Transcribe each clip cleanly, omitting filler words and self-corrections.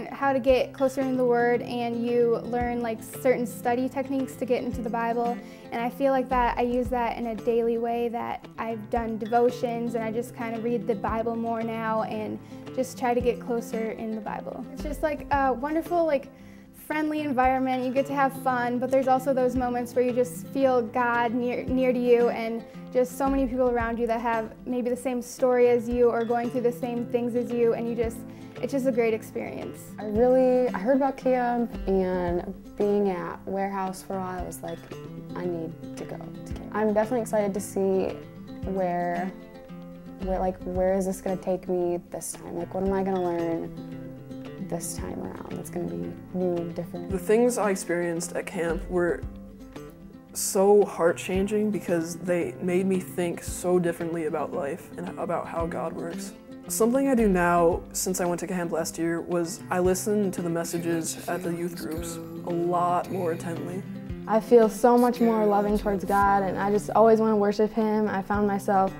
learn how to get closer into the Word, and you learn like certain study techniques to get into the Bible. And I feel like that I use that in a daily way, that I've done devotions and I just kind of read the Bible more now and just try to get closer in the Bible. It's just like a wonderful, like friendly environment. You get to have fun, but there's also those moments where you just feel God near to you, and just so many people around you that have maybe the same story as you or going through the same things as you, and it's just a great experience. I heard about camp, and being at Warehouse for a while, I was like, I need to go to camp. I'm definitely excited to see where is this going to take me this time? Like, what am I going to learn this time around that's going to be new and different? The things I experienced at camp were so heart-changing because they made me think so differently about life and about how God works. Something I do now, since I went to camp last year, was I listen to the messages at the youth groups a lot more intently. I feel so much more loving towards God, and I just always want to worship Him. I found myself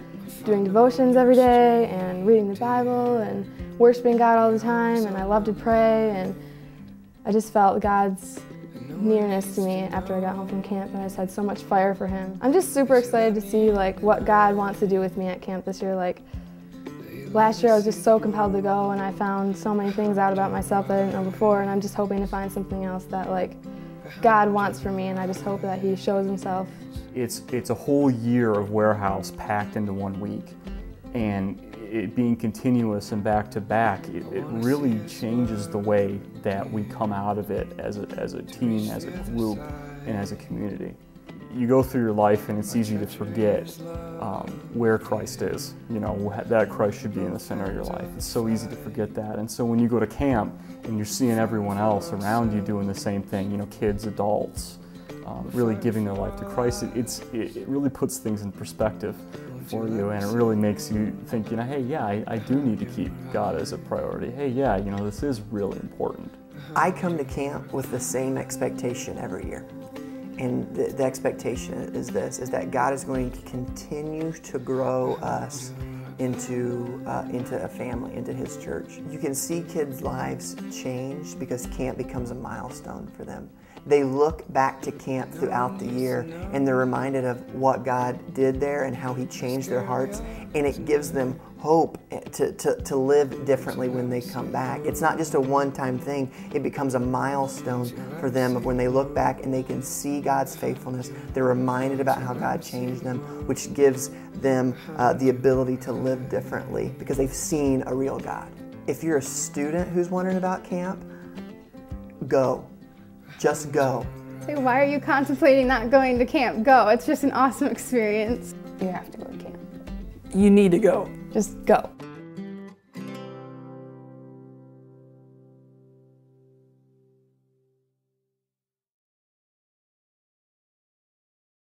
doing devotions every day and reading the Bible and worshiping God all the time, and I love to pray, and I just felt God's nearness to me after I got home from camp, and I just had so much fire for Him. I'm just super excited to see like what God wants to do with me at camp this year. Like last year I was just so compelled to go, and I found so many things out about myself that I didn't know before, and I'm just hoping to find something else that like God wants for me, and I just hope that He shows Himself. It's a whole year of Warehouse packed into 1 week, and it being continuous and back to back, it really changes the way that we come out of it as a team, as a group, and as a community. You go through your life and it's easy to forget where Christ is. You know, that Christ should be in the center of your life. It's so easy to forget that. And so when you go to camp and you're seeing everyone else around you doing the same thing, you know, kids, adults, really giving their life to Christ, it really puts things in perspective for you, and it really makes you think, you know, hey, yeah, I do need to keep God as a priority. Hey, yeah, you know, this is really important. I come to camp with the same expectation every year. And the expectation is this, is that God is going to continue to grow us into a family, into His church. You can see kids' lives change because camp becomes a milestone for them. They look back to camp throughout the year and they're reminded of what God did there and how He changed their hearts, and it gives them hope to live differently when they come back. It's not just a one-time thing, it becomes a milestone for them of when they look back and they can see God's faithfulness. They're reminded about how God changed them, which gives them the ability to live differently because they've seen a real God. If you're a student who's wondering about camp, go. Just go. So why are you contemplating not going to camp? Go. It's just an awesome experience. You have to go to camp. You need to go. Just go.